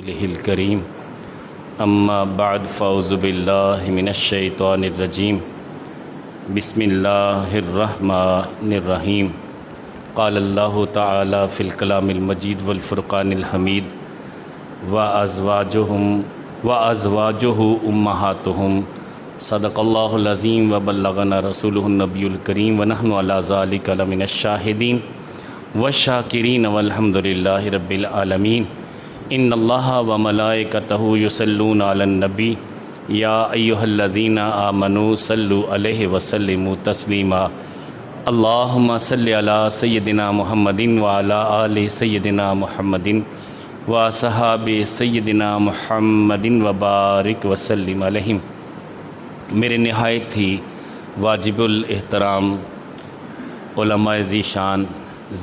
رسوله الكريم اما بعد فاعوذ بالله من الشیطان الرجیم بسم اللہ الرحمن الرحیم قال اللہ تعالی فی الکلام المجید والفرقان الحمید وازواجہ امہاتہم صدق اللہ العظیم وبلغنا رسولہ النبی الکریم ونحن علی ذلک لمن الشاہدین والشاکرین والحمد للہ رب العالمین ان اللہ وملائکتہ یصلون علی النبی یا ایہا الذین آمنوا صلوا علیہ وسلموا تسلیما اللہم صلی علی سیدنا محمد وعلی آل سیدنا محمد وصحاب سیدنا محمد وبارک وسلم علیہم۔ میرے نہایت ہی واجب الاحترام علماء ذی شان،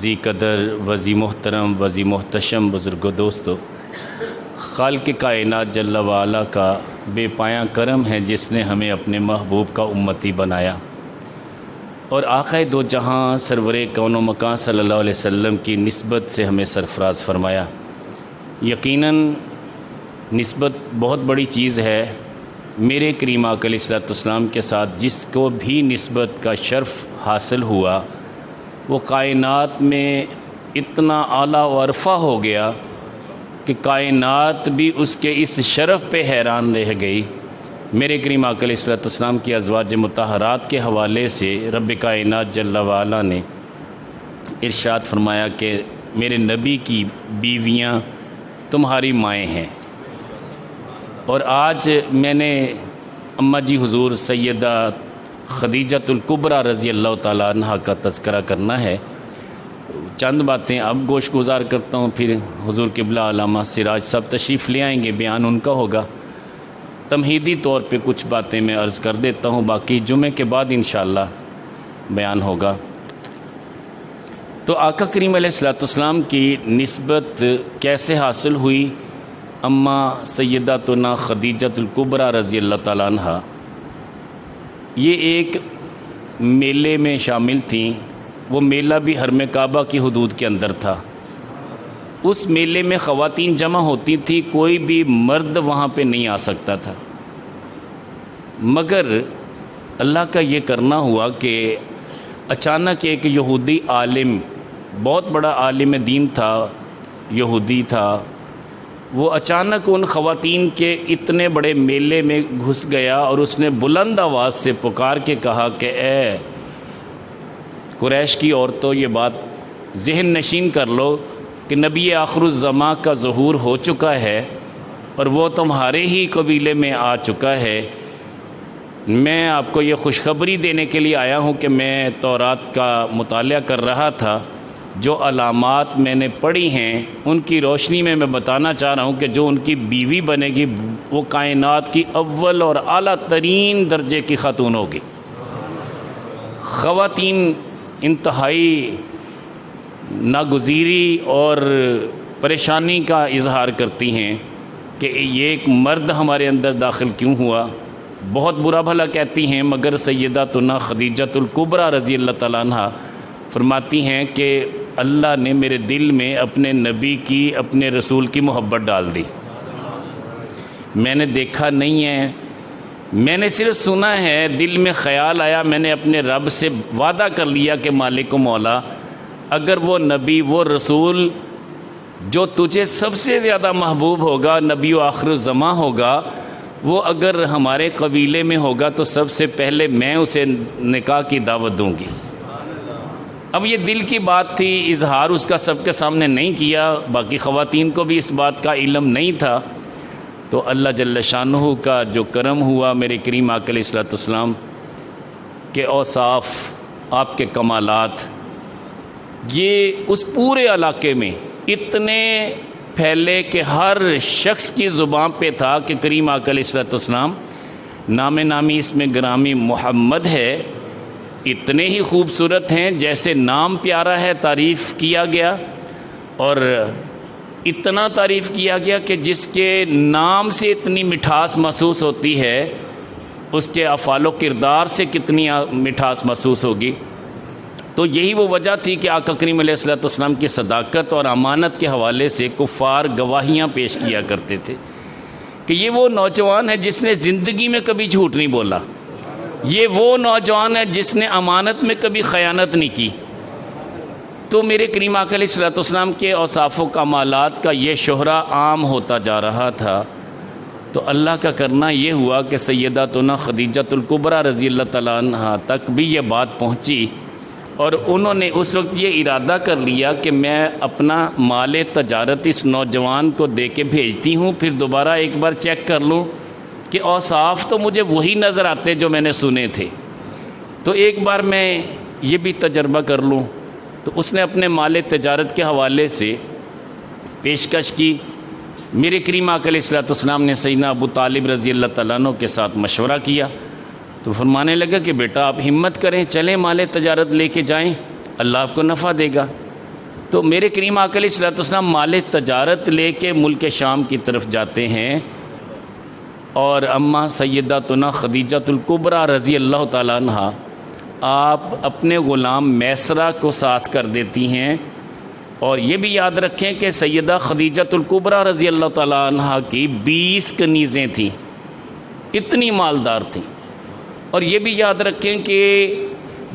ذی قدر وذی محترم وذی محتشم بزرگ و دوستو، خالق کائنات جل وعلا کا بے پایاں کرم ہے جس نے ہمیں اپنے محبوب کا امتی بنایا اور آقا دو جہاں سرور کون و مکان صلی اللہ علیہ وسلم کی نسبت سے ہمیں سرفراز فرمایا۔ یقیناً نسبت بہت بڑی چیز ہے۔ میرے کریم آقا علیہ السلام کے ساتھ جس کو بھی نسبت کا شرف حاصل ہوا وہ کائنات میں اتنا اعلیٰ و عرفہ ہو گیا کہ کائنات بھی اس کے اس شرف پہ حیران رہ گئی۔ میرے کریم آقا علیہ السلام کی ازواج مطہرات کے حوالے سے رب کائنات جل وعلا نے ارشاد فرمایا کہ میرے نبی کی بیویاں تمہاری مائیں ہیں۔ اور آج میں نے اماں جی حضور سیدہ خدیجۃ الکبریٰ رضی اللہ تعالیٰ عنہ کا تذکرہ کرنا ہے۔ چند باتیں اب گوش گزار کرتا ہوں، پھر حضور قبلہ علامہ سراج صاحب تشریف لے آئیں گے، بیان ان کا ہوگا۔ تمہیدی طور پہ کچھ باتیں میں عرض کر دیتا ہوں، باقی جمعے کے بعد انشاءاللہ بیان ہوگا۔ تو آقا کریم علیہ السلام کی نسبت کیسے حاصل ہوئی؟ اماں سیداتنا خدیجۃ الکبریٰ رضی اللہ تعالیٰ عنہ یہ ایک میلے میں شامل تھیں۔ وہ میلہ بھی حرم کعبہ کی حدود کے اندر تھا۔ اس میلے میں خواتین جمع ہوتی تھی، کوئی بھی مرد وہاں پہ نہیں آ سکتا تھا، مگر اللہ کا یہ کرنا ہوا کہ اچانک ایک یہودی عالم، بہت بڑا عالم دین تھا، یہودی تھا، وہ اچانک ان خواتین کے اتنے بڑے میلے میں گھس گیا اور اس نے بلند آواز سے پکار کے کہا کہ اے قریش کی عورتوں، یہ بات ذہن نشین کر لو کہ نبی آخر الزماں کا ظہور ہو چکا ہے اور وہ تمہارے ہی قبیلے میں آ چکا ہے۔ میں آپ کو یہ خوشخبری دینے کے لیے آیا ہوں کہ میں تورات کا مطالعہ کر رہا تھا، جو علامات میں نے پڑھی ہیں ان کی روشنی میں بتانا چاہ رہا ہوں کہ جو ان کی بیوی بنے گی وہ کائنات کی اول اور اعلیٰ ترین درجے کی خاتون ہوگی۔ خواتین انتہائی ناگزیری اور پریشانی کا اظہار کرتی ہیں کہ یہ ایک مرد ہمارے اندر داخل کیوں ہوا، بہت برا بھلا کہتی ہیں، مگر سیداتنا خدیجۃ الکبریٰ رضی اللہ تعالیٰ عنہ فرماتی ہیں کہ اللہ نے میرے دل میں اپنے نبی کی، اپنے رسول کی محبت ڈال دی۔ میں نے دیکھا نہیں ہے، میں نے صرف سنا ہے، دل میں خیال آیا، میں نے اپنے رب سے وعدہ کر لیا کہ مالک و مولا، اگر وہ نبی، وہ رسول جو تجھے سب سے زیادہ محبوب ہوگا، نبی و آخر الزماں ہوگا، وہ اگر ہمارے قبیلے میں ہوگا تو سب سے پہلے میں اسے نکاح کی دعوت دوں گی۔ اب یہ دل کی بات تھی، اظہار اس کا سب کے سامنے نہیں کیا، باقی خواتین کو بھی اس بات کا علم نہیں تھا۔ تو اللہ جل شانہ کا جو کرم ہوا، میرے کریم آقا علیہ السلام کے اوصاف، آپ کے کمالات، یہ اس پورے علاقے میں اتنے پھیلے کہ ہر شخص کی زبان پہ تھا کہ کریم آقا علیہ السلام نام نامی اس میں گرامی محمد ہے، اتنے ہی خوبصورت ہیں جیسے نام پیارا ہے، تعریف کیا گیا، اور اتنا تعریف کیا گیا کہ جس کے نام سے اتنی مٹھاس محسوس ہوتی ہے اس کے افعال و کردار سے کتنی مٹھاس محسوس ہوگی۔ تو یہی وہ وجہ تھی کہ آقا کریم علیہ الصلوۃ والسلام کی صداقت اور امانت کے حوالے سے کفار گواہیاں پیش کیا کرتے تھے کہ یہ وہ نوجوان ہے جس نے زندگی میں کبھی جھوٹ نہیں بولا، یہ وہ نوجوان ہے جس نے امانت میں کبھی خیانت نہیں کی۔ تو میرے کریم آقا علیہ الصلوۃ والسلام کے اوصاف و کمالات کا یہ شہرہ عام ہوتا جا رہا تھا۔ تو اللہ کا کرنا یہ ہوا کہ سیداتنا خدیجۃ الکبریٰ رضی اللہ تعالیٰ عنہ تک بھی یہ بات پہنچی، اور انہوں نے اس وقت یہ ارادہ کر لیا کہ میں اپنا مال تجارت اس نوجوان کو دے کے بھیجتی ہوں، پھر دوبارہ ایک بار چیک کر لوں کہ اوصاف تو مجھے وہی نظر آتے جو میں نے سنے تھے، تو ایک بار میں یہ بھی تجربہ کر لوں۔ تو اس نے اپنے مال تجارت کے حوالے سے پیشکش کی۔ میرے کریم آقا علیہ الصلوۃ والسلام نے سیدنا ابو طالب رضی اللہ تعالیٰ عنہ کے ساتھ مشورہ کیا، تو فرمانے لگا کہ بیٹا آپ ہمت کریں، چلیں مال تجارت لے کے جائیں، اللہ آپ کو نفع دے گا۔ تو میرے کریم آقا علیہ الصلوۃ والسلام مال تجارت لے کے ملک شام کی طرف جاتے ہیں، اور اماں سیداتنا خدیجۃ الکبریٰ رضی اللہ تعالیٰ عنہ آپ اپنے غلام میسرہ کو ساتھ کر دیتی ہیں۔ اور یہ بھی یاد رکھیں کہ سیدہ خدیجۃ الکبریٰ رضی اللہ تعالیٰ عنہ کی 20 کنیزیں تھیں، اتنی مالدار تھیں۔ اور یہ بھی یاد رکھیں کہ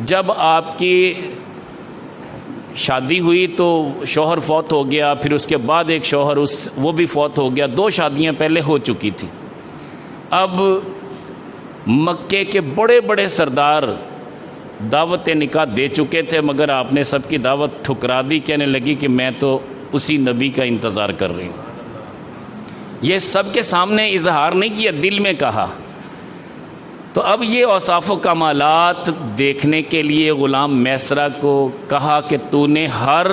جب آپ کی شادی ہوئی تو شوہر فوت ہو گیا، پھر اس کے بعد ایک شوہر وہ بھی فوت ہو گیا، 2 شادیاں پہلے ہو چکی تھیں۔ اب مکے کے بڑے بڑے سردار دعوت نکاح دے چکے تھے، مگر آپ نے سب کی دعوت ٹھکرا دی، کہنے لگی کہ میں تو اسی نبی کا انتظار کر رہی ہوں۔ یہ سب کے سامنے اظہار نہیں کیا، دل میں کہا۔ تو اب یہ اوصاف و کمالات دیکھنے کے لیے غلام میسرہ کو کہا کہ تو نے ہر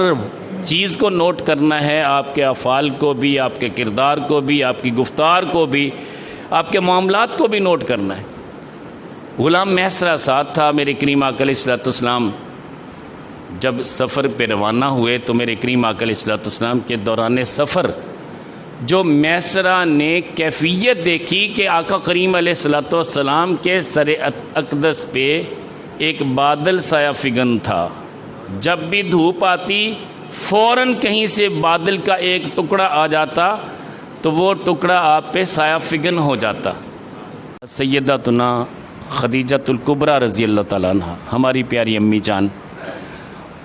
چیز کو نوٹ کرنا ہے، آپ کے افعال کو بھی، آپ کے کردار کو بھی، آپ کی گفتار کو بھی، آپ کے معاملات کو بھی نوٹ کرنا ہے۔ غلام میسرہ ساتھ تھا۔ میرے کریم آقا علیہ الصلوۃ والسلام جب سفر پہ روانہ ہوئے تو میرے کریم آقا علیہ الصلوۃ والسلام کے دوران سفر جو میسرہ نے کیفیت دیکھی کہ آقا کریم علیہ الصلوۃ والسلام کے سر اقدس پہ ایک بادل سایہ فگن تھا، جب بھی دھوپ آتی فوراً کہیں سے بادل کا ایک ٹکڑا آ جاتا تو وہ ٹکڑا آپ پہ سایہ فگن ہو جاتا۔ سیداتنا خدیجۃ الکبریٰ رضی اللہ تعالیٰ عنہ ہماری پیاری امی جان،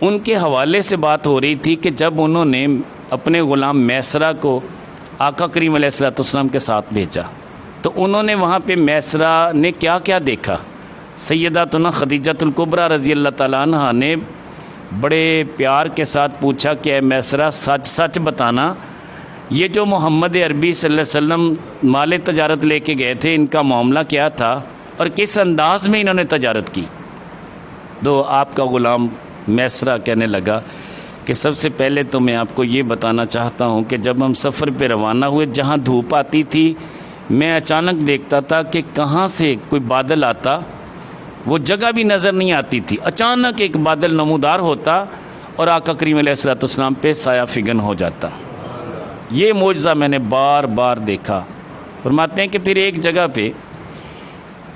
ان کے حوالے سے بات ہو رہی تھی کہ جب انہوں نے اپنے غلام میسرہ کو آقا کریم علیہ الصلوۃ والسلام کے ساتھ بھیجا تو انہوں نے وہاں پہ میسرہ نے کیا کیا دیکھا۔ سیداتنا خدیجۃ الکبریٰ رضی اللہ تعالیٰ عنہ نے بڑے پیار کے ساتھ پوچھا کہ اے میسرہ سچ سچ بتانا، یہ جو محمد عربی صلی اللہ علیہ وسلم مال تجارت لے کے گئے تھے، ان کا معاملہ کیا تھا اور کس انداز میں انہوں نے تجارت کی؟ تو آپ کا غلام میسرہ کہنے لگا کہ سب سے پہلے تو میں آپ کو یہ بتانا چاہتا ہوں کہ جب ہم سفر پہ روانہ ہوئے، جہاں دھوپ آتی تھی میں اچانک دیکھتا تھا کہ کہاں سے کوئی بادل آتا، وہ جگہ بھی نظر نہیں آتی تھی، اچانک ایک بادل نمودار ہوتا اور آقا کریم علیہ الصلوۃ والسلام پہ سایہ فگن ہو جاتا۔ یہ معجزہ میں نے بار بار دیکھا۔ فرماتے ہیں کہ پھر ایک جگہ پہ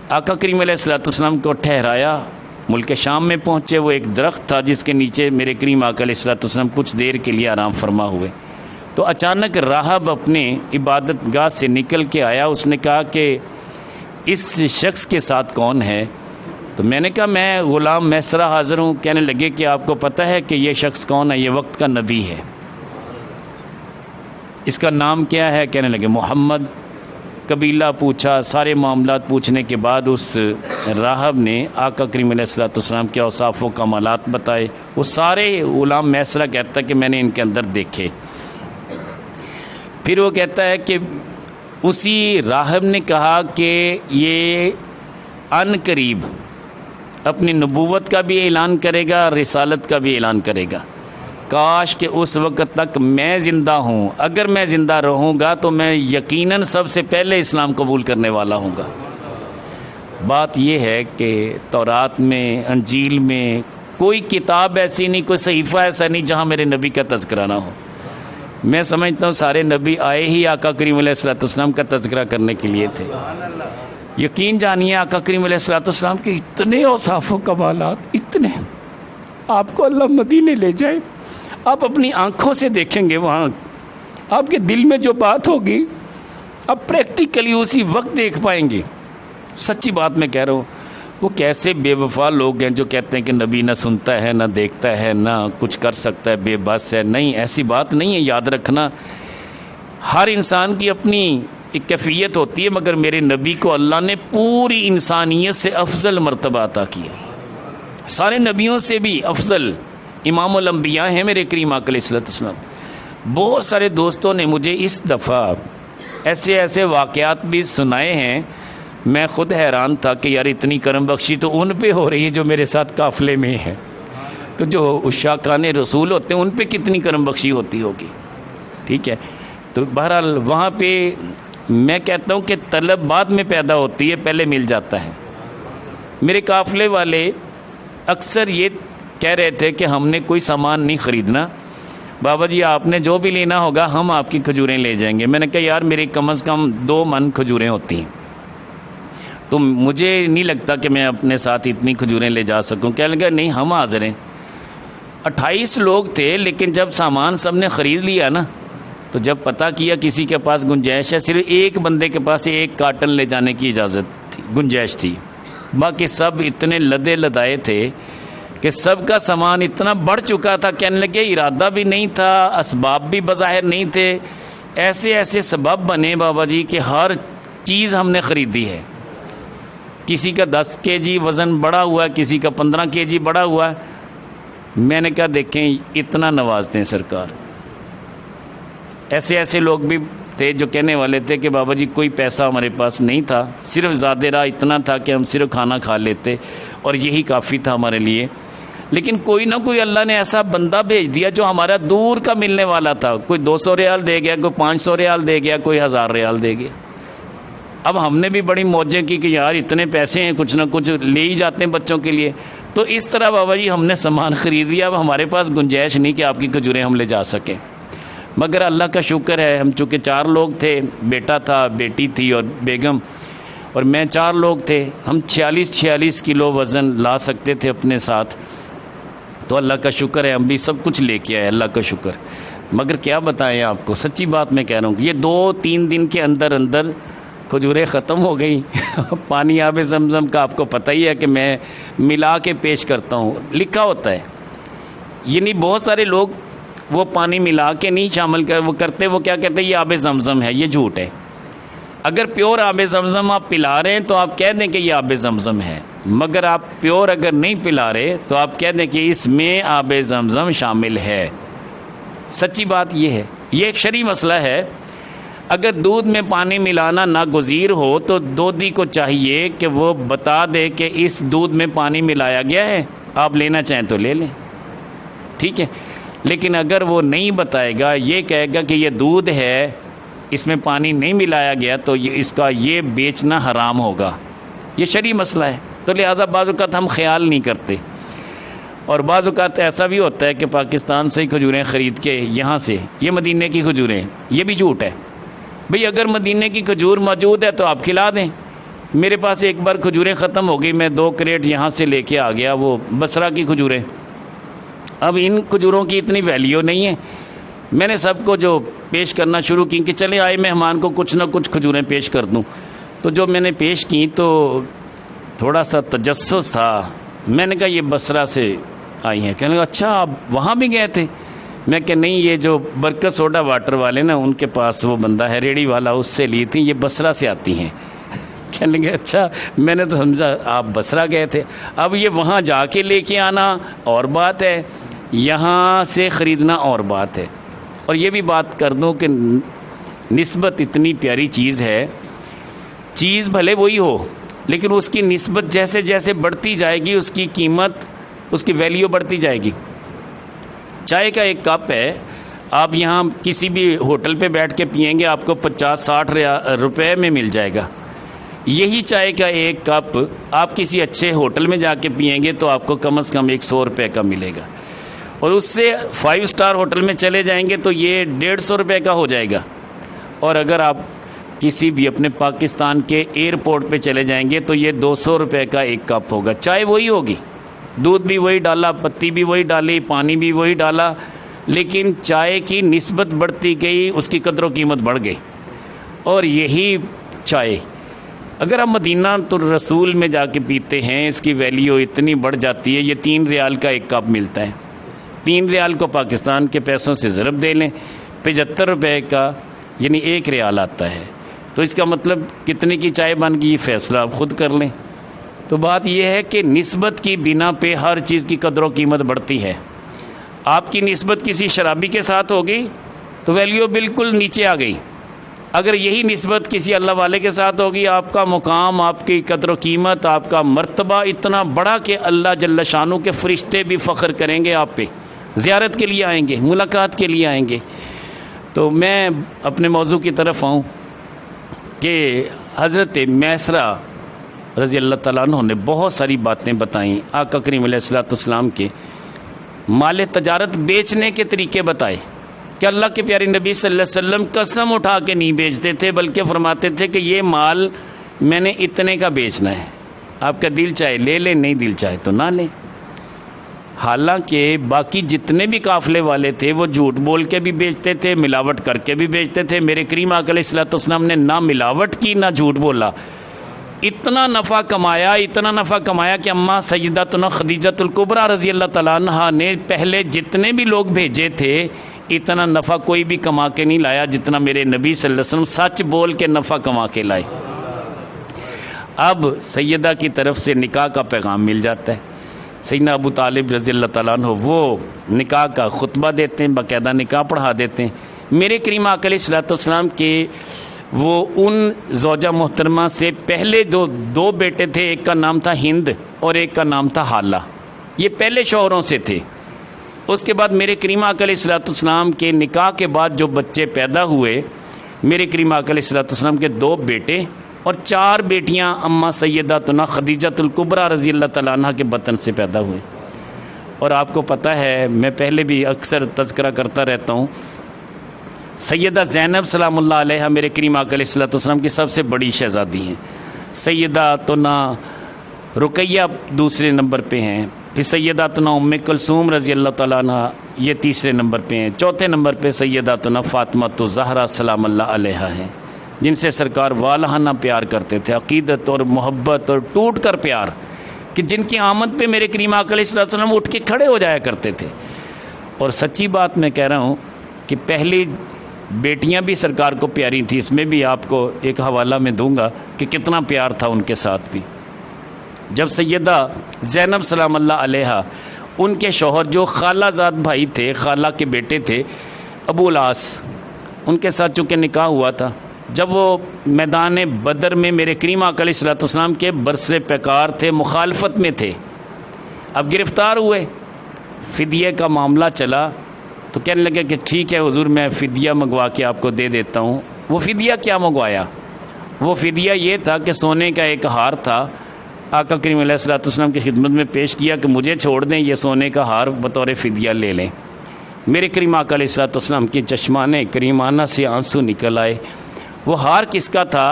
آقا کریم علیہ الصلوۃ والسلام کو ٹھہرایا، ملک شام میں پہنچے، وہ ایک درخت تھا جس کے نیچے میرے کریم آقا علیہ الصلوۃ والسلام کچھ دیر کے لیے آرام فرما ہوئے۔ تو اچانک راہب اپنے عبادت گاہ سے نکل کے آیا، اس نے کہا کہ اس شخص کے ساتھ کون ہے؟ تو میں نے کہا میں غلام میسرہ حاضر ہوں۔ کہنے لگے کہ آپ کو پتہ ہے کہ یہ شخص کون ہے؟ یہ وقت کا نبی ہے۔ اس کا نام کیا ہے؟ کہنے لگے محمد۔ قبیلہ پوچھا، سارے معاملات پوچھنے کے بعد اس راہب نے آقا کریم علیہ الصلوۃ والسلام کے اوصاف و کمالات بتائے۔ وہ سارے غلام میسرہ کہتا ہے کہ میں نے ان کے اندر دیکھے۔ پھر وہ کہتا ہے کہ اسی راہب نے کہا کہ یہ ان قریب اپنی نبوت کا بھی اعلان کرے گا، رسالت کا بھی اعلان کرے گا۔ کاش کہ اس وقت تک میں زندہ ہوں، اگر میں زندہ رہوں گا تو میں یقیناً سب سے پہلے اسلام قبول کرنے والا ہوں گا۔ بات یہ ہے کہ تورات میں، انجیل میں کوئی کتاب ایسی نہیں، کوئی صحیفہ ایسا نہیں جہاں میرے نبی کا تذکرہ نہ ہو۔ میں سمجھتا ہوں سارے نبی آئے ہی آقا کریم علیہ الصلوۃ والسلام کا تذکرہ کرنے کے لیے تھے۔ یقین جانیے آقا کریم علیہ الصلوۃ والسلام کے اتنے اوصاف و کمالات، اتنے آپ کو اللہ مدینے لے جائے، آپ اپنی آنکھوں سے دیکھیں گے، وہاں آپ کے دل میں جو بات ہوگی آپ پریکٹیکلی اسی وقت دیکھ پائیں گے۔ سچی بات میں کہہ رہا ہوں، وہ کیسے بے وفا لوگ ہیں جو کہتے ہیں کہ نبی نہ سنتا ہے، نہ دیکھتا ہے، نہ کچھ کر سکتا ہے، بے بس ہے۔ نہیں، ایسی بات نہیں ہے، یاد رکھنا ہر انسان کی اپنی ایک کیفیت ہوتی ہے، مگر میرے نبی کو اللہ نے پوری انسانیت سے افضل مرتبہ عطا کیا، سارے نبیوں سے بھی افضل امام الانبیاء ہیں میرے کریم آقا علیہ السلام۔ بہت سارے دوستوں نے مجھے اس دفعہ ایسے واقعات بھی سنائے ہیں، میں خود حیران تھا کہ یار اتنی کرم بخشی تو ان پہ ہو رہی ہے جو میرے ساتھ قافلے میں ہے، تو جو عشاقان رسول ہوتے ہیں ان پہ کتنی کرم بخشی ہوتی ہوگی۔ ٹھیک ہے، تو بہرحال وہاں پہ میں کہتا ہوں کہ طلب بعد میں پیدا ہوتی ہے، پہلے مل جاتا ہے۔ میرے قافلے والے اکثر یہ کہہ رہے تھے کہ ہم نے کوئی سامان نہیں خریدنا، بابا جی آپ نے جو بھی لینا ہوگا ہم آپ کی کھجوریں لے جائیں گے۔ میں نے کہا یار میری کم از کم 2 من کھجوریں ہوتی ہیں، تو مجھے نہیں لگتا کہ میں اپنے ساتھ اتنی کھجوریں لے جا سکوں۔ کہنے لگا نہیں ہم حاضر ہیں۔ 28 لوگ تھے، لیکن جب سامان سب نے خرید لیا نا، تو جب پتہ کیا کسی کے پاس گنجائش ہے، صرف ایک بندے کے پاس 1 کارٹن لے جانے کی اجازت تھی، گنجائش تھی، باقی سب اتنے لدے لدائے تھے کہ سب کا سامان اتنا بڑھ چکا تھا، کہنے لگے ارادہ بھی نہیں تھا، اسباب بھی بظاہر نہیں تھے، ایسے سبب بنے بابا جی کہ ہر چیز ہم نے خریدی ہے۔ کسی کا 10 kg وزن بڑھا ہوا ہے، کسی کا 15 kg بڑھا ہوا ہے۔ میں نے کہا دیکھیں اتنا نوازتے ہیں سرکار۔ ایسے لوگ بھی تھے جو کہنے والے تھے کہ بابا جی کوئی پیسہ ہمارے پاس نہیں تھا، صرف زیادہ راہ اتنا تھا کہ ہم صرف کھانا کھا لیتے اور یہی کافی تھا ہمارے لیے، لیکن کوئی نہ کوئی اللہ نے ایسا بندہ بھیج دیا جو ہمارا دور کا ملنے والا تھا، کوئی 200 ریال دے گیا، کوئی 500 ریال دے گیا، کوئی 1000 ریال دے گیا۔ اب ہم نے بھی بڑی موجیں کی کہ یار اتنے پیسے ہیں، کچھ نہ کچھ لے ہی جاتے ہیں بچوں کے لیے، تو اس طرح بابا جی ہم نے سامان خرید لیا۔ اب ہمارے پاس گنجائش نہیں کہ آپ کی کھجوریں ہم لے جا سکیں، مگر اللہ کا شکر ہے ہم چونکہ 4 لوگ تھے، بیٹا تھا، بیٹی تھی اور بیگم، اور میں 4 لوگ تھے، ہم 46 کلو وزن لا سکتے تھے اپنے ساتھ، تو اللہ کا شکر ہے ہم بھی سب کچھ لے کے آئے، اللہ کا شکر۔ مگر کیا بتائیں آپ کو، سچی بات میں کہہ رہا ہوں کہ یہ 2-3 دن کے اندر کھجوریں ختم ہو گئی۔ پانی آب زمزم کا آپ کو پتہ ہی ہے کہ میں ملا کے پیش کرتا ہوں، لکھا ہوتا ہے، یعنی بہت سارے لوگ وہ پانی ملا کے نہیں شامل وہ کیا کہتے ہیں یہ آب زمزم ہے، یہ جھوٹ ہے۔ اگر پیور آب زمزم آپ پلا رہے ہیں تو آپ کہہ دیں کہ یہ آب زمزم ہے، مگر آپ پیور اگر نہیں پلا رہے تو آپ کہہ دیں کہ اس میں آب زمزم شامل ہے۔ سچی بات یہ ہے، یہ ایک شرعی مسئلہ ہے۔ اگر دودھ میں پانی ملانا ناگزیر ہو تو دودھی کو چاہیے کہ وہ بتا دے کہ اس دودھ میں پانی ملایا گیا ہے، آپ لینا چاہیں تو لے لیں، ٹھیک ہے۔ لیکن اگر وہ نہیں بتائے گا، یہ کہے گا کہ یہ دودھ ہے، اس میں پانی نہیں ملایا گیا، تو اس کا یہ بیچنا حرام ہوگا، یہ شرعی مسئلہ ہے۔ تو لہٰذا بعض اوقات ہم خیال نہیں کرتے، اور بعض اوقات ایسا بھی ہوتا ہے کہ پاکستان سے کھجوریں خرید کے یہاں سے، یہ مدینے کی کھجوریں، یہ بھی جھوٹ ہے بھئی، اگر مدینے کی کھجور موجود ہے تو آپ کھلا دیں۔ میرے پاس ایک بار کھجوریں ختم ہو گئی، میں 2 کریٹ یہاں سے لے کے آ گیا، وہ بصرہ کی کھجوریں۔ اب ان کھجوروں کی اتنی ویلیو نہیں ہے، میں نے سب کو جو پیش کرنا شروع کی کہ چلے آئے مہمان کو کچھ نہ کچھ کھجوریں پیش کر دوں، تو جو میں نے پیش کی تو تھوڑا سا تجسس تھا، میں نے کہا یہ بصرہ سے آئی ہیں۔ کہنے لگا اچھا آپ وہاں بھی گئے تھے؟ میں کہ نہیں، یہ جو برکت سوڈا واٹر والے نا ان کے پاس وہ بندہ ہے ریڑی والا، اس سے لی تھی، یہ بصرہ سے آتی ہیں۔ کہنے لگے اچھا، میں نے تو سمجھا آپ بصرہ گئے تھے۔ اب یہ وہاں جا کے لے کے آنا اور بات ہے، یہاں سے خریدنا اور بات ہے۔ اور یہ بھی بات کر دوں کہ نسبت اتنی پیاری چیز ہے، چیز بھلے وہی ہو لیکن اس کی نسبت جیسے جیسے بڑھتی جائے گی اس کی قیمت، اس کی ویلیو بڑھتی جائے گی۔ چائے کا ایک کپ ہے، آپ یہاں کسی بھی ہوٹل پہ بیٹھ کے پئیں گے آپ کو 50-60 روپے میں مل جائے گا۔ یہی چائے کا ایک کپ آپ کسی اچھے ہوٹل میں جا کے پئیں گے تو آپ کو کم از کم 100 روپے کا ملے گا، اور اس سے 5 اسٹار ہوٹل میں چلے جائیں گے تو یہ 150 روپے کا ہو جائے گا، اور اگر آپ کسی بھی اپنے پاکستان کے ایئرپورٹ پہ چلے جائیں گے تو یہ 200 روپے کا ایک کپ ہوگا، چائے وہی ہوگی دودھ بھی وہی ڈالا، پتی بھی وہی ڈالی، پانی بھی وہی ڈالا، لیکن چائے کی نسبت بڑھتی گئی، اس کی قدر و قیمت بڑھ گئی۔ اور یہی چائے اگر ہم مدینہ الرسول میں جا کے پیتے ہیں، اس کی ویلیو اتنی بڑھ جاتی ہے، یہ 3 ریال کا ایک کپ ملتا ہے۔ 3 ریال کو پاکستان کے پیسوں سے ضرب دے لیں، 75 روپے کا یعنی 1 ریال آتا ہے، تو اس کا مطلب کتنے کی چائے بن گئی، یہ فیصلہ آپ خود کر لیں۔ تو بات یہ ہے کہ نسبت کی بنا پہ ہر چیز کی قدر و قیمت بڑھتی ہے۔ آپ کی نسبت کسی شرابی کے ساتھ ہوگی تو ویلیو بالکل نیچے آ گئی، اگر یہی نسبت کسی اللہ والے کے ساتھ ہوگی، آپ کا مقام، آپ کی قدر و قیمت، آپ کا مرتبہ اتنا بڑا کہ اللہ جل شانہ کے فرشتے بھی فخر کریں گے آپ پہ، زیارت کے لیے آئیں گے، ملاقات کے لیے آئیں گے۔ تو میں اپنے موضوع کی طرف آؤں کہ حضرت میسرہ رضی اللہ تعالیٰ عنہ نے بہت ساری باتیں بتائیں، آقا کریم علیہ الصلوۃ والسلام کے مال تجارت بیچنے کے طریقے بتائے کہ اللہ کے پیارے نبی صلی اللہ علیہ وسلم قسم اٹھا کے نہیں بیچتے تھے، بلکہ فرماتے تھے کہ یہ مال میں نے اتنے کا بیچنا ہے، آپ کا دل چاہے لے لیں، نہیں دل چاہے تو نہ لیں۔ حالانکہ باقی جتنے بھی قافلے والے تھے وہ جھوٹ بول کے بھی بیچتے تھے، ملاوٹ کر کے بھی بیچتے تھے۔ میرے کریم آقا علیہ الصلوۃ والسلام نے نہ ملاوٹ کی نہ جھوٹ بولا، اتنا نفع کمایا کہ اماں سیدتنا خدیجۃ الکبریٰ رضی اللہ تعالیٰ عنہ نے پہلے جتنے بھی لوگ بھیجے تھے اتنا نفع کوئی بھی کما کے نہیں لایا جتنا میرے نبی صلی اللہ علیہ وسلم سچ بول کے نفع کما کے لائے۔ اب سیدہ کی طرف سے نکاح کا پیغام مل جاتا ہے، سیدنا ابو طالب رضی اللہ تعالیٰ عنہ وہ نکاح کا خطبہ دیتے ہیں، باقاعدہ نکاح پڑھا دیتے ہیں۔ میرے کریم آقا علیہ الصلوۃ والسلام کے وہ ان زوجہ محترمہ سے پہلے جو 2 بیٹے تھے، ایک کا نام تھا ہند اور ایک کا نام تھا حالہ، یہ پہلے شوہروں سے تھے۔ اس کے بعد میرے کریم آقا علیہ الصلوۃ والسلام کے نکاح کے بعد جو بچے پیدا ہوئے، میرے کریم آقا علیہ الصلوۃ والسلام کے 2 بیٹے اور 4 بیٹیاں اماں سیدتنا خدیجۃ الکبریٰ رضی اللہ تعالیٰ عنہ کے بطن سے پیدا ہوئے۔ اور آپ کو پتہ ہے، میں پہلے بھی اکثر تذکرہ کرتا رہتا ہوں، سیدہ زینب سلام اللہ علیہ میرے کریم آقا علیہ الصلوۃ والسلام کی سب سے بڑی شہزادی ہیں، سیداتنا رقیہ دوسرے نمبر پہ ہیں، پھر سیداتنا ام کلثوم رضی اللہ تعالیٰ عنہ یہ تیسرے نمبر پہ ہیں، چوتھے نمبر پہ سیداتنا فاطمہ زہرا سلام اللہ علیہ ہیں، جن سے سرکار والہانہ پیار کرتے تھے، عقیدت اور محبت اور ٹوٹ کر پیار، کہ جن کی آمد پہ میرے کریم آقا علیہ الصلوۃ والسلام اٹھ کے کھڑے ہو جایا کرتے تھے۔ اور سچی بات میں کہہ رہا ہوں کہ پہلی بیٹیاں بھی سرکار کو پیاری تھیں، اس میں بھی آپ کو ایک حوالہ میں دوں گا کہ کتنا پیار تھا ان کے ساتھ بھی۔ جب سیدہ زینب سلام اللہ علیہ، ان کے شوہر جو خالہ زاد بھائی تھے، خالہ کے بیٹے تھے ابو العاص، ان کے ساتھ چونکہ نکاح ہوا تھا، جب وہ میدان بدر میں میرے کریم آقا علیہ الصلوۃ والسلام کے برسر پیکار تھے، مخالفت میں تھے، اب گرفتار ہوئے، فدیے کا معاملہ چلا تو کہنے لگے کہ ٹھیک ہے حضور، میں فدیہ منگوا کے آپ کو دے دیتا ہوں۔ وہ فدیہ کیا منگوایا؟ وہ فدیہ یہ تھا کہ سونے کا ایک ہار تھا، آقا کریم علیہ الصلوۃ والسلام کی خدمت میں پیش کیا کہ مجھے چھوڑ دیں، یہ سونے کا ہار بطور فدیہ لے لیں۔ میرے کریم آقا علیہ الصلوۃ والسلام کی چشمانے کریمانہ سے آنسو نکل آئے۔ وہ ہار کس کا تھا؟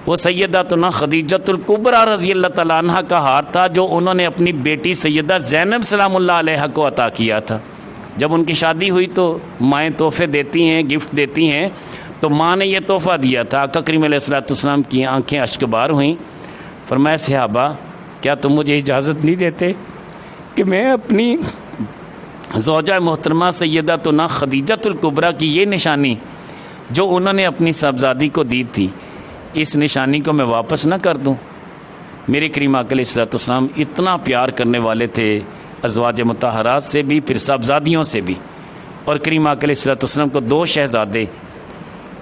وہ سیداتنا خدیجۃ الکبریٰ رضی اللہ تعالیٰ عنہ کا ہار تھا، جو انہوں نے اپنی بیٹی سیدہ زینب سلام اللہ علیہ کو عطا کیا تھا۔ جب ان کی شادی ہوئی تو مائیں تحفے دیتی ہیں، گفٹ دیتی ہیں، تو ماں نے یہ تحفہ دیا تھا۔ آقا کریم علیہ الصلوۃ والسلام کی آنکھیں اشکبار ہوئیں، فرمایا صحابہ کیا تم مجھے اجازت نہیں دیتے کہ میں اپنی زوجہ محترمہ سیدتنا خدیجۃ الکبریٰ کی یہ نشانی جو انہوں نے اپنی صاحبزادی کو دی تھی، اس نشانی کو میں واپس نہ کر دوں؟ میرے کریم آقا علیہ الصلوۃ والسلام اتنا پیار کرنے والے تھے ازواج مطہرات سے بھی، پھر صاحبزادیوں سے بھی۔ اور کریم آقا علیہ الصلوۃ والسلام کو 2 شہزادے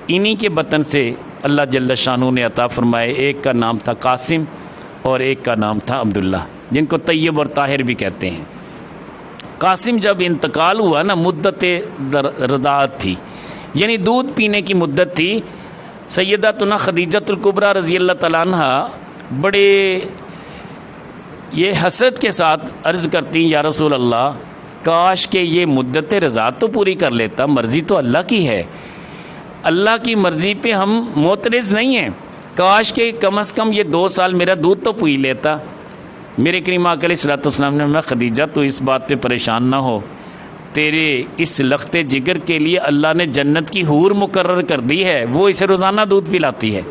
انہی کے بطن سے اللہ جل شانہ نے عطا فرمائے، ایک کا نام تھا قاسم اور ایک کا نام تھا عبداللہ، جن کو طیب اور طاہر بھی کہتے ہیں۔ قاسم جب انتقال ہوا نا، مدت رضاعت تھی، یعنی دودھ پینے کی مدت تھی، سیدتنا خدیجۃ الکبریٰ رضی اللہ تعالیٰ عنہ بڑے یہ حسرت کے ساتھ عرض کرتی یا رسول اللہ، کاش کہ یہ مدت رضاعت تو پوری کر لیتا، مرضی تو اللہ کی ہے، اللہ کی مرضی پہ ہم معترض نہیں ہیں، کاش کہ کم از کم یہ 2 سال میرا دودھ تو پی لیتا۔ میرے کریم آقا علیہ الصلوۃ والسلام نے فرمایا خدیجہ تو اس بات پہ پریشان نہ ہو، تیرے اس لخت جگر کے لیے اللہ نے جنت کی حور مقرر کر دی ہے، وہ اسے روزانہ دودھ پلاتی ہے۔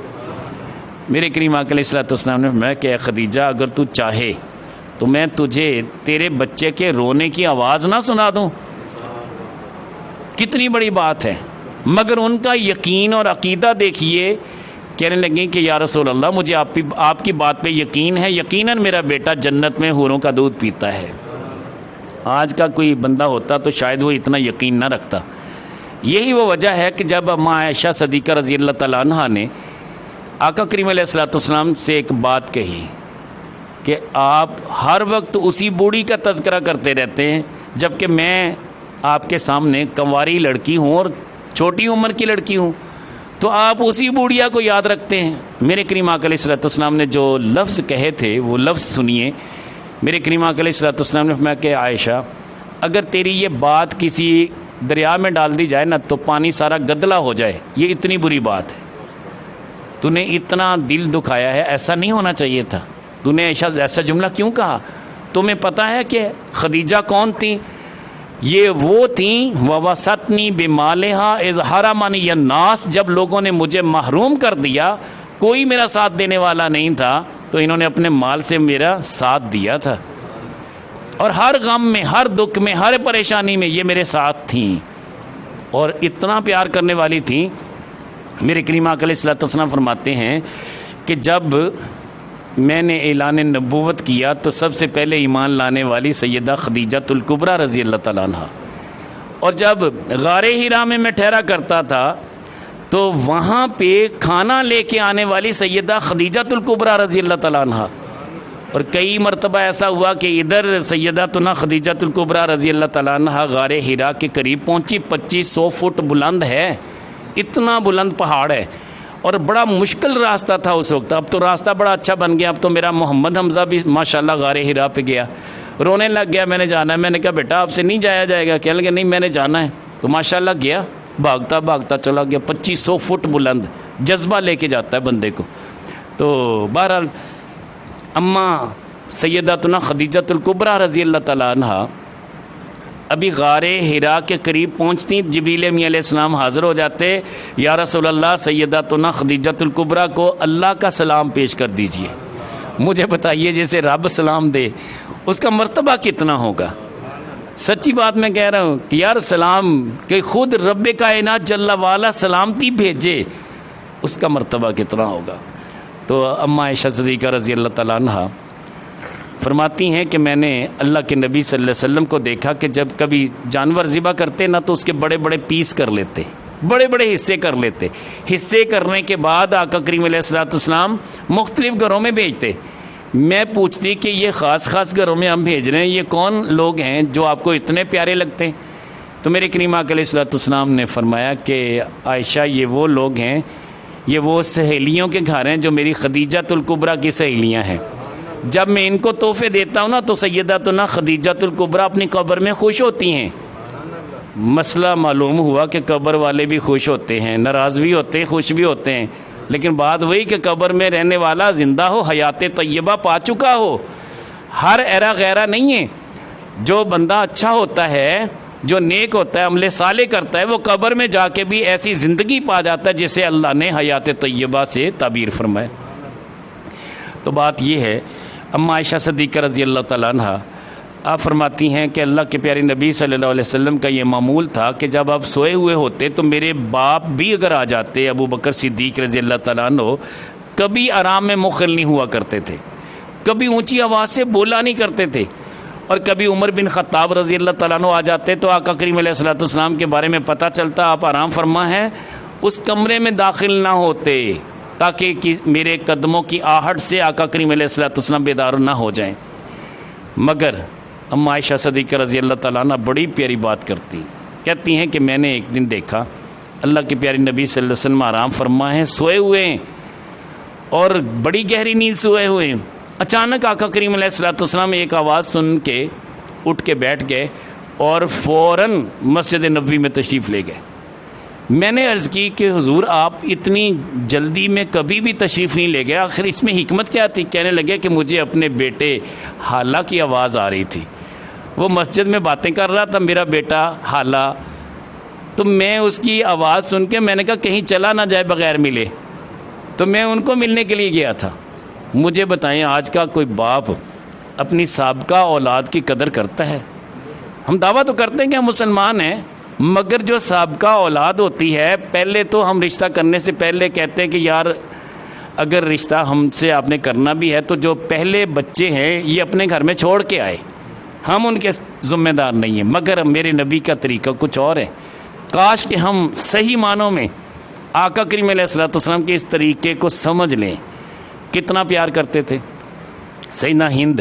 میرے کریم آقا علیہ الصلوۃ والسلام نے فرمایا کہ خدیجہ اگر تو چاہے تو میں تجھے تیرے بچے کے رونے کی آواز نہ سنا دوں، کتنی بڑی بات ہے۔ مگر ان کا یقین اور عقیدہ دیکھیے، کہنے لگیں کہ یا رسول اللہ مجھے آپ کی بات پہ یقین ہے، یقیناً میرا بیٹا جنت میں حوروں کا دودھ پیتا ہے۔ آج کا کوئی بندہ ہوتا تو شاید وہ اتنا یقین نہ رکھتا۔ یہی وہ وجہ ہے کہ جب اماں عائشہ صدیقہ رضی اللہ تعالیٰ عنہ نے آقا کریم علیہ الصلوۃ والسلام سے ایک بات کہی کہ آپ ہر وقت اسی بوڑھی کا تذکرہ کرتے رہتے ہیں، جبکہ میں آپ کے سامنے کنواری لڑکی ہوں اور چھوٹی عمر کی لڑکی ہوں، تو آپ اسی بوڑھیا کو یاد رکھتے ہیں۔ میرے کریم آقا علیہ الصلوۃ والسلام نے جو لفظ کہے تھے وہ لفظ سنیے۔ میرے کریم آقا علیہ الصلوۃ والسلام نے فرمایا کہ عائشہ اگر تیری یہ بات کسی دریا میں ڈال دی جائے نا تو پانی سارا گدلا ہو جائے، یہ اتنی بری بات ہے، تو نے اتنا دل دکھایا ہے، ایسا نہیں ہونا چاہیے تھا، تو نے ایسا جملہ کیوں کہا؟ تمہیں پتہ ہے کہ خدیجہ کون تھی؟ یہ وہ تھیں وَوَسَطْنِي بِمَالِهَا اِذْ حَرَمَنِيَ النَّاسُ، جب لوگوں نے مجھے محروم کر دیا، کوئی میرا ساتھ دینے والا نہیں تھا، تو انہوں نے اپنے مال سے میرا ساتھ دیا تھا، اور ہر غم میں، ہر دکھ میں، ہر پریشانی میں یہ میرے ساتھ تھیں، اور اتنا پیار کرنے والی تھیں۔ میرے کریم آقا علیہ الصلوۃ والسلام فرماتے ہیں کہ جب میں نے اعلان نبوت کیا تو سب سے پہلے ایمان لانے والی سیدہ خدیجۃ الکبریٰ رضی اللہ تعالیٰ عنہ، اور جب غار حرا میں ٹھہرا کرتا تھا تو وہاں پہ کھانا لے کے آنے والی سیدہ خدیجۃ الکبریٰ رضی اللہ تعالیٰ عنہ، اور کئی مرتبہ ایسا ہوا کہ ادھر سیدتنا خدیجۃ الکبریٰ رضی اللہ تعالیٰ عنہ غار حرا کے قریب پہنچی، 2500 فٹ بلند ہے، اتنا بلند پہاڑ ہے، اور بڑا مشکل راستہ تھا اس وقت۔ اب تو راستہ بڑا اچھا بن گیا، اب تو میرا محمد حمزہ بھی ماشاءاللہ غار حرا پہ گیا، رونے لگ گیا، میں نے جانا ہے۔ میں نے کہا بیٹا آپ سے نہیں جایا جائے گا، کہنے لگے نہیں میں نے جانا ہے، تو ماشاءاللہ گیا، بھاگتا بھاگتا چلا گیا، 2500 فٹ بلند، جذبہ لے کے جاتا ہے بندے کو۔ تو بہرحال اماں سیدتنا خدیجۃ الکبریٰ رضی اللہ تعالیٰ عنہ ابھی غار حرا کے قریب پہنچتی، جبریل امین علیہ السلام حاضر ہو جاتے، یا رسول اللہ سیدتنا خدیجۃ الکبریٰ کو اللہ کا سلام پیش کر دیجئے۔ مجھے بتائیے جیسے رب سلام دے اس کا مرتبہ کتنا ہوگا؟ سچی بات میں کہہ رہا ہوں کہ یار سلام کہ خود رب کائنات جل والا سلامتی بھیجے، اس کا مرتبہ کتنا ہوگا؟ تو اماں عائشہ صدیقہ رضی اللہ تعالیٰ عنہ فرماتی ہیں کہ میں نے اللہ کے نبی صلی اللہ علیہ وسلم کو دیکھا کہ جب کبھی جانور ذبح کرتے نا تو اس کے بڑے بڑے پیس کر لیتے، بڑے بڑے حصے کر لیتے، حصے کرنے کے بعد آقا کریم علیہ الصلوۃ والسلام مختلف گھروں میں بھیجتے۔ میں پوچھتی کہ یہ خاص خاص گھروں میں ہم بھیج رہے ہیں، یہ کون لوگ ہیں جو آپ کو اتنے پیارے لگتے ہیں؟ تو میرے کریم آقا علیہ الصلوۃ والسلام نے فرمایا کہ عائشہ یہ وہ لوگ ہیں، یہ وہ سہیلیوں کے گھر ہیں جو میری خدیجۃ الکبریٰ کی سہیلیاں ہیں۔ جب میں ان کو تحفے دیتا ہوں نا تو سیدتنا خدیجۃ الکبریٰ اپنی قبر میں خوش ہوتی ہیں۔ مسئلہ معلوم ہوا کہ قبر والے بھی خوش ہوتے ہیں، ناراض بھی ہوتے ہیں، خوش بھی ہوتے ہیں، لیکن بات وہی کہ قبر میں رہنے والا زندہ ہو، حیات طیبہ پا چکا ہو، ہر ایرا غیرہ نہیں ہے۔ جو بندہ اچھا ہوتا ہے، جو نیک ہوتا ہے، عمل صالح کرتا ہے، وہ قبر میں جا کے بھی ایسی زندگی پا جاتا ہے جسے اللہ نے حیات طیبہ سے تعبیر فرمائے۔ تو بات یہ ہے، اماں عائشہ صدیقہ رضی اللہ تعالیٰ عنہ آپ فرماتی ہیں کہ اللہ کے پیارے نبی صلی اللہ علیہ وسلم کا یہ معمول تھا کہ جب آپ سوئے ہوئے ہوتے تو میرے باپ بھی اگر آ جاتے، ابو بکر صدیق رضی اللہ تعالیٰ عنہ، کبھی آرام میں مخل نہیں ہوا کرتے تھے، کبھی اونچی آواز سے بولا نہیں کرتے تھے، اور کبھی عمر بن خطاب رضی اللہ تعالیٰ عنہ آ جاتے تو آقا کریم علیہ الصلوۃ والسلام کے بارے میں پتہ چلتا آپ آرام فرما ہیں، اس کمرے میں داخل نہ ہوتے تاکہ میرے قدموں کی آہٹ سے آقا کریم علیہ الصلوۃ والسلام بیدار نہ ہو جائیں۔ مگر اماں عائشہ صدیقہ رضی اللہ تعالیٰ عنہ بڑی پیاری بات کرتی، کہتی ہیں کہ میں نے ایک دن دیکھا اللہ کے پیارے نبی صلی اللہ علیہ وسلم آرام فرما ہیں، سوئے ہوئے ہیں اور بڑی گہری نیند سوئے ہوئے ہیں، اچانک آقا کریم علیہ الصلوۃ والسلام ایک آواز سن کے اٹھ کے بیٹھ گئے اور فوراً مسجد نبوی میں تشریف لے گئے۔ میں نے عرض کی کہ حضور آپ اتنی جلدی میں کبھی بھی تشریف نہیں لے گئے، آخر اس میں حکمت کیا تھی؟ کہنے لگے کہ مجھے اپنے بیٹے حالہ کی آواز آ رہی تھی، وہ مسجد میں باتیں کر رہا تھا میرا بیٹا حالہ، تو میں اس کی آواز سن کے میں نے کہا کہیں چلا نہ جائے بغیر ملے، تو میں ان کو ملنے کے لیے گیا تھا۔ مجھے بتائیں آج کا کوئی باپ اپنی سابقہ اولاد کی قدر کرتا ہے؟ ہم دعویٰ تو کرتے ہیں کہ ہم مسلمان ہیں، مگر جو سابقہ اولاد ہوتی ہے پہلے تو ہم رشتہ کرنے سے پہلے کہتے ہیں کہ یار اگر رشتہ ہم سے آپ نے کرنا بھی ہے تو جو پہلے بچے ہیں یہ اپنے گھر میں چھوڑ کے آئے، ہم ان کے ذمہ دار نہیں ہیں۔ مگر میرے نبی کا طریقہ کچھ اور ہے۔ کاش کہ ہم صحیح معنوں میں آقا کریم علیہ الصلوۃ والسلام کے اس طریقے کو سمجھ لیں۔ کتنا پیار کرتے تھے سیدنا ہند،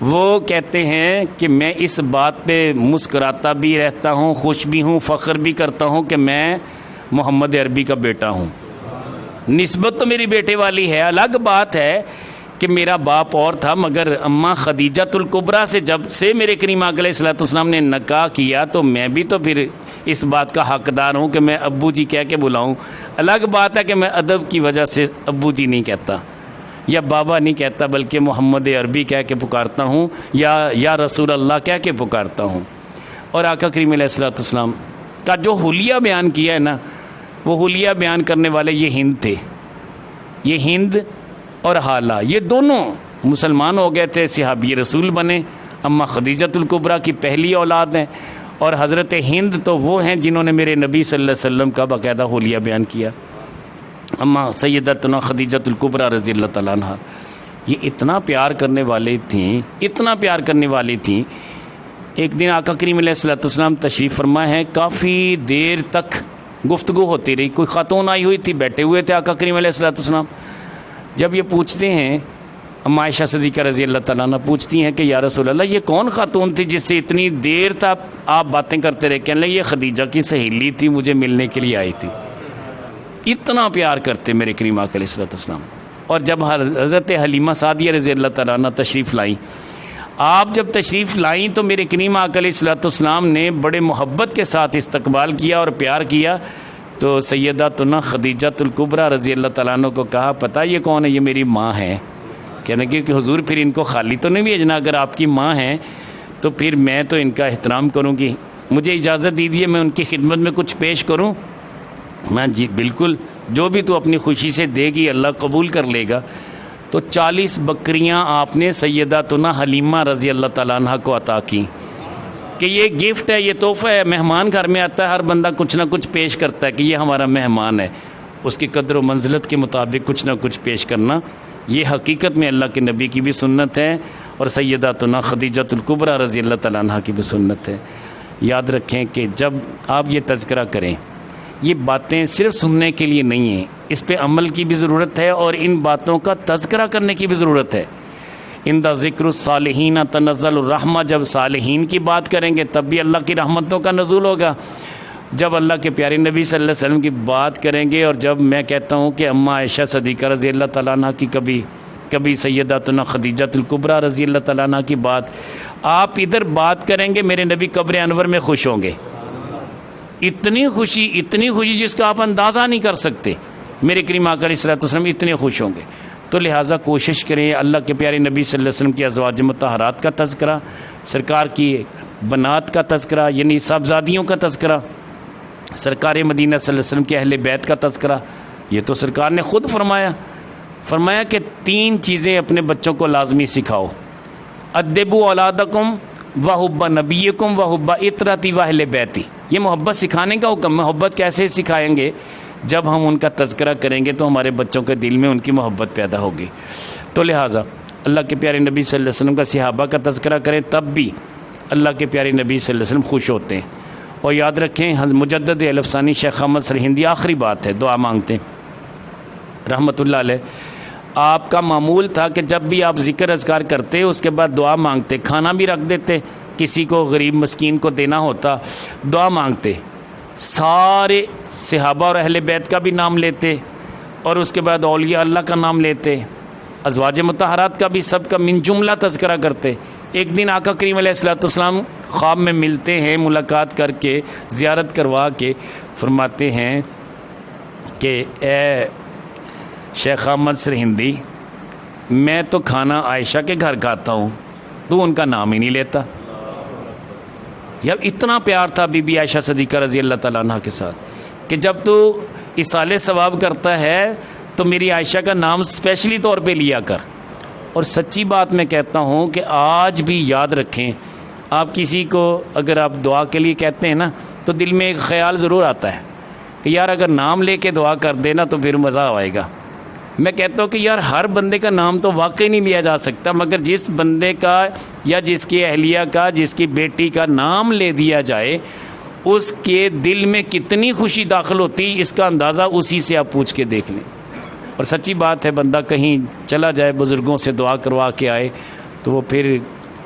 وہ کہتے ہیں کہ میں اس بات پہ مسکراتا بھی رہتا ہوں، خوش بھی ہوں، فخر بھی کرتا ہوں کہ میں محمد عربی کا بیٹا ہوں۔ نسبت تو میری بیٹے والی ہے، الگ بات ہے کہ میرا باپ اور تھا، مگر اماں خدیجۃ الکبریٰ سے جب سے میرے کریم آقا علیہ الصلوۃ والسلام نے نکاح کیا تو میں بھی تو پھر اس بات کا حقدار ہوں کہ میں ابو جی کہہ کے بلاؤں۔ الگ بات ہے کہ میں ادب کی وجہ سے ابو جی نہیں کہتا یا بابا نہیں کہتا، بلکہ محمد عربی کہہ کے پکارتا ہوں یا رسول اللہ کہہ کے پکارتا ہوں۔ اور آقا کریم علیہ الصلوۃ والسلام کا جو حلیہ بیان کیا ہے نا، وہ حلیہ بیان کرنے والے یہ ہند تھے، یہ ہند اور حالہ، یہ دونوں مسلمان ہو گئے تھے، صحابی رسول بنے۔ اماں خدیجۃ الکبریٰ کی پہلی اولاد ہیں، اور حضرت ہند تو وہ ہیں جنہوں نے میرے نبی صلی اللہ علیہ وسلم کا باقاعدہ حلیہ بیان کیا۔ اماں سیدتنا خدیجۃ الکبریٰ رضی اللہ تعالیٰ عنہ یہ اتنا پیار کرنے والی تھیں۔ ایک دن آقا کریم علیہ الصلوۃ والسلام تشریف فرما ہے، کافی دیر تک گفتگو ہوتی رہی۔ کوئی خاتون آئی ہوئی تھی، بیٹھے ہوئے تھے آقا کریم علیہ الصلوۃ والسلام۔ جب یہ پوچھتے ہیں، اماں عائشہ صدیقہ رضی اللہ تعالیٰ عنہ پوچھتی ہیں کہ یا رسول اللہ یہ کون خاتون تھی جس سے اتنی دیر تک آپ باتیں کرتے رہے؟ کہنے لگے یہ خدیجہ کی سہیلی تھی، مجھے ملنے کے لیے آئی تھی۔ اتنا پیار کرتے میرے کریم آقا علیہ الصلوۃ والسلام۔ اور جب حضرت حلیمہ سعدیہ رضی اللہ تعالیٰ عنہ تشریف لائیں، آپ جب تشریف لائیں تو میرے کریم آقا علیہ الصلوۃ والسلام نے بڑے محبت کے ساتھ استقبال کیا اور پیار کیا۔ تو سیدتنا خدیجۃ الکبریٰ رضی اللہ تعالیٰ عنہ کو کہا پتہ یہ کون ہے؟ یہ میری ماں ہے۔ کہنے کہ حضور پھر ان کو خالی تو نہیں بھیجنا، اگر آپ کی ماں ہیں تو پھر میں تو ان کا احترام کروں گی، مجھے اجازت دیجیے میں ان کی خدمت میں کچھ پیش کروں۔ میں جی بالکل، جو بھی تو اپنی خوشی سے دے گی اللہ قبول کر لے گا۔ تو 40 بکریاں آپ نے سیدتنا حلیمہ رضی اللہ تعالیٰ عنہ کو عطا کی کہ یہ گفٹ ہے، یہ تحفہ ہے۔ مہمان گھر میں آتا ہے، ہر بندہ کچھ نہ کچھ پیش کرتا ہے کہ یہ ہمارا مہمان ہے، اس کی قدر و منزلت کے مطابق کچھ نہ کچھ پیش کرنا، یہ حقیقت میں اللہ کے نبی کی بھی سنت ہے اور سیدتنا خدیجۃ الکبریٰ رضی اللہ تعالیٰ عنہ کی بھی سنت ہے۔ یاد رکھیں کہ جب آپ یہ تذکرہ کریں، یہ باتیں صرف سننے کے لیے نہیں ہیں، اس پہ عمل کی بھی ضرورت ہے اور ان باتوں کا تذکرہ کرنے کی بھی ضرورت ہے۔ اندہ ذکر الصالحین تنزل الرحمہ، جب صالحین کی بات کریں گے تب بھی اللہ کی رحمتوں کا نزول ہوگا۔ جب اللہ کے پیارے نبی صلی اللہ علیہ وسلم کی بات کریں گے، اور جب میں کہتا ہوں کہ اماں عائشہ صدیقہ رضی اللہ تعالیٰ عنہ کی کبھی سیدتنا خدیجۃ الکبریٰ رضی اللہ تعالیٰ عنہ کی بات آپ ادھر بات کریں گے، میرے نبی قبر انور میں خوش ہوں گے۔ اتنی خوشی جس کا آپ اندازہ نہیں کر سکتے، میرے کریم آقا علیہ الصلوۃ والسلام اتنے خوش ہوں گے۔ تو لہٰذا کوشش کریں اللہ کے پیارے نبی صلی اللہ علیہ وسلم کی ازواج مطہرات کا تذکرہ، سرکار کی بنات کا تذکرہ یعنی صاحبزادیوں کا تذکرہ، سرکار مدینہ صلی اللہ علیہ وسلم کے اہل بیت کا تذکرہ۔ یہ تو سرکار نے خود فرمایا کہ 3 چیزیں اپنے بچوں کو لازمی سکھاؤ، ادبوا اولادکم وحب نبیکم وحب اطرتی واہل بیتی۔ یہ محبت سکھانے کا حکم۔ محبت کیسے سکھائیں گے؟ جب ہم ان کا تذکرہ کریں گے تو ہمارے بچوں کے دل میں ان کی محبت پیدا ہوگی۔ تو لہٰذا اللہ کے پیارے نبی صلی اللہ علیہ وسلم کا صحابہ کا تذکرہ کریں تب بھی اللہ کے پیارے نبی صلی اللہ علیہ وسلم خوش ہوتے ہیں۔ اور یاد رکھیں مجدد اہل افسانی شیخ احمد سرہندی آخری بات ہے، دعا مانگتے ہیں رحمۃ اللہ علیہ۔ آپ کا معمول تھا کہ جب بھی آپ ذکر اذکار کرتے اس کے بعد دعا مانگتے، کھانا بھی رکھ دیتے، کسی کو غریب مسکین کو دینا ہوتا دعا مانگتے، سارے صحابہ اور اہل بیت کا بھی نام لیتے اور اس کے بعد اولیاء اللہ کا نام لیتے، ازواج مطہرات کا بھی، سب کا من جملہ تذکرہ کرتے۔ ایک دن آقا کریم علیہ الصلوۃ والسلام خواب میں ملتے ہیں، ملاقات کر کے زیارت کروا کے فرماتے ہیں کہ اے شیخ احمد سرہندی، میں تو کھانا عائشہ کے گھر کھاتا ہوں، تو ان کا نام ہی نہیں لیتا۔ یار اتنا پیار تھا بی بی عائشہ صدیقہ رضی اللہ تعالیٰ عنہ کے ساتھ کہ جب تو ایصال ثواب کرتا ہے تو میری عائشہ کا نام اسپیشلی طور پہ لیا کر۔ اور سچی بات میں کہتا ہوں کہ آج بھی یاد رکھیں، آپ کسی کو اگر آپ دعا کے لیے کہتے ہیں نا تو دل میں ایک خیال ضرور آتا ہے کہ یار اگر نام لے کے دعا کر دے نا تو پھر مزہ آئے گا۔ میں کہتا ہوں کہ یار ہر بندے کا نام تو واقعی نہیں لیا جا سکتا، مگر جس بندے کا یا جس کی اہلیہ کا، جس کی بیٹی کا نام لے دیا جائے، اس کے دل میں کتنی خوشی داخل ہوتی، اس کا اندازہ اسی سے آپ پوچھ کے دیکھ لیں۔ اور سچی بات ہے، بندہ کہیں چلا جائے بزرگوں سے دعا کروا کے آئے تو وہ پھر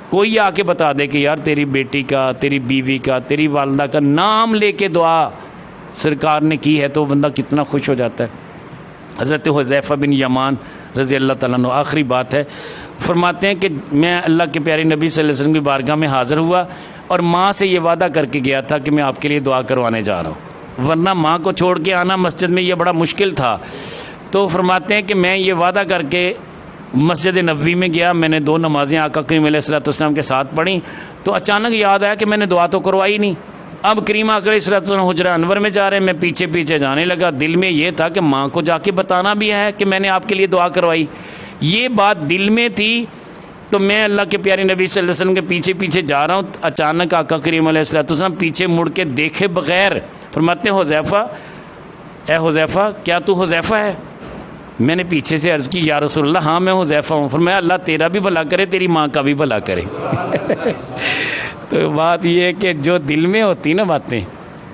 کوئی آ کے بتا دے کہ یار تیری بیٹی کا، تیری بیوی کا، تیری والدہ کا نام لے کے دعا سرکار نے کی ہے، تو بندہ کتنا خوش ہو جاتا ہے۔ حضرت حذیفہ بن یمان رضی اللہ تعالیٰ عنہ، آخری بات ہے، فرماتے ہیں کہ میں اللہ کے پیارے نبی صلی اللہ علیہ وسلم کی بارگاہ میں حاضر ہوا اور ماں سے یہ وعدہ کر کے گیا تھا کہ میں آپ کے لیے دعا کروانے جا رہا ہوں، ورنہ ماں کو چھوڑ کے آنا مسجد میں یہ بڑا مشکل تھا۔ تو فرماتے ہیں کہ میں یہ وعدہ کر کے مسجد نبوی میں گیا، میں نے 2 نمازیں آقا کریم علیہ الصلوۃ والسلام کے ساتھ پڑھیں، تو اچانک یاد آیا کہ میں نے دعا تو کروائی نہیں۔ اب کریم آقا علیہ الصلوۃ والسلام حجرہ انور میں جا رہے ہیں، میں پیچھے پیچھے جانے لگا، دل میں یہ تھا کہ ماں کو جا کے بتانا بھی ہے کہ میں نے آپ کے لیے دعا کروائی، یہ بات دل میں تھی۔ تو میں اللہ کے پیارے نبی صلی اللہ علیہ وسلم کے پیچھے پیچھے جا رہا ہوں، اچانک آقا کریم علیہ الصلوۃ والسلام پیچھے مڑ کے دیکھے بغیر فرماتے ہیں حذیفہ، اے حذیفہ کیا تو حذیفہ ہے؟ میں نے پیچھے سے عرض کی یا رسول اللہ ہاں میں حذیفہ ہوں۔ فرمایا اللہ تیرا بھی بھلا کرے، تیری ماں کا بھی بھلا کرے۔ تو بات یہ ہے کہ جو دل میں ہوتی نا باتیں،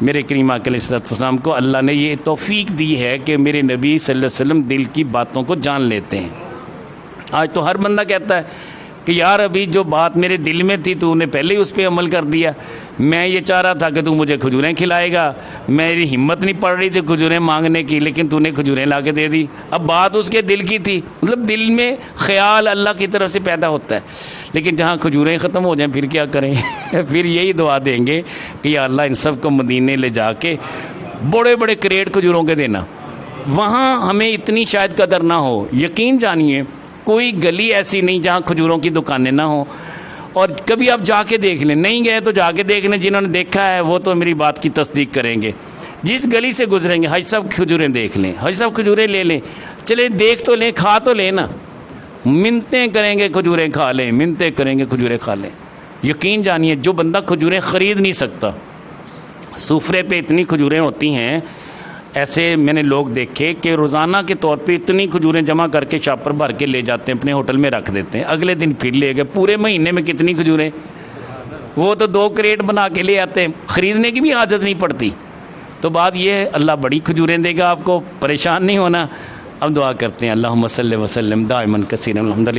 میرے کریم آقا علیہ السلام کو اللہ نے یہ توفیق دی ہے کہ میرے نبی صلی اللہ علیہ وسلم دل کی باتوں کو جان لیتے ہیں۔ آج تو ہر بندہ کہتا ہے کہ یار ابھی جو بات میرے دل میں تھی تو نے پہلے ہی اس پہ عمل کر دیا، میں یہ چاہ رہا تھا کہ تو مجھے کھجوریں کھلائے گا، میری ہمت نہیں پڑ رہی تھی کھجوریں مانگنے کی، لیکن تو نے کھجوریں لا کے دے دی۔ اب بات اس کے دل کی تھی، مطلب دل میں خیال اللہ کی طرف سے پیدا ہوتا ہے، لیکن جہاں کھجوریں ختم ہو جائیں پھر کیا کریں؟ پھر یہی دعا دیں گے کہ یا اللہ ان سب کو مدینے لے جا کے بڑے بڑے کریٹ کھجوروں کے دینا، وہاں ہمیں اتنی شاید قدر نہ ہو۔ یقین جانیے کوئی گلی ایسی نہیں جہاں کھجوروں کی دکانیں نہ ہوں، اور کبھی آپ جا کے دیکھ لیں، نہیں گئے تو جا کے دیکھ لیں، جنہوں نے دیکھا ہے وہ تو میری بات کی تصدیق کریں گے۔ جس گلی سے گزریں گے حاجی صاحب کھجوریں دیکھ لیں، حاجی صاحب کھجوریں لے لیں، چلیں دیکھ تو لیں، کھا تو لیں نا، منتیں کریں گے کھجوریں کھا لیں، منتیں کریں گے کھجوریں کھا لیں۔ یقین جانیے جو بندہ کھجوریں خرید نہیں سکتا، سفرے پہ اتنی کھجوریں ہوتی ہیں، ایسے میں نے لوگ دیکھے کہ روزانہ کے طور پہ اتنی کھجوریں جمع کر کے شاپر بھر کے لے جاتے ہیں، اپنے ہوٹل میں رکھ دیتے ہیں، اگلے دن پھر لے گئے، پورے مہینے میں کتنی کھجوریں، وہ تو 2 کریٹ بنا کے لے آتے ہیں، خریدنے کی بھی حاجت نہیں پڑتی۔ تو بات یہ ہے اللہ بڑی کھجوریں دے گا آپ کو، پریشان نہیں ہونا۔ اب دعا کرتے ہیں اللہم صلی وسلم دائما کثیرا الحمدللہ۔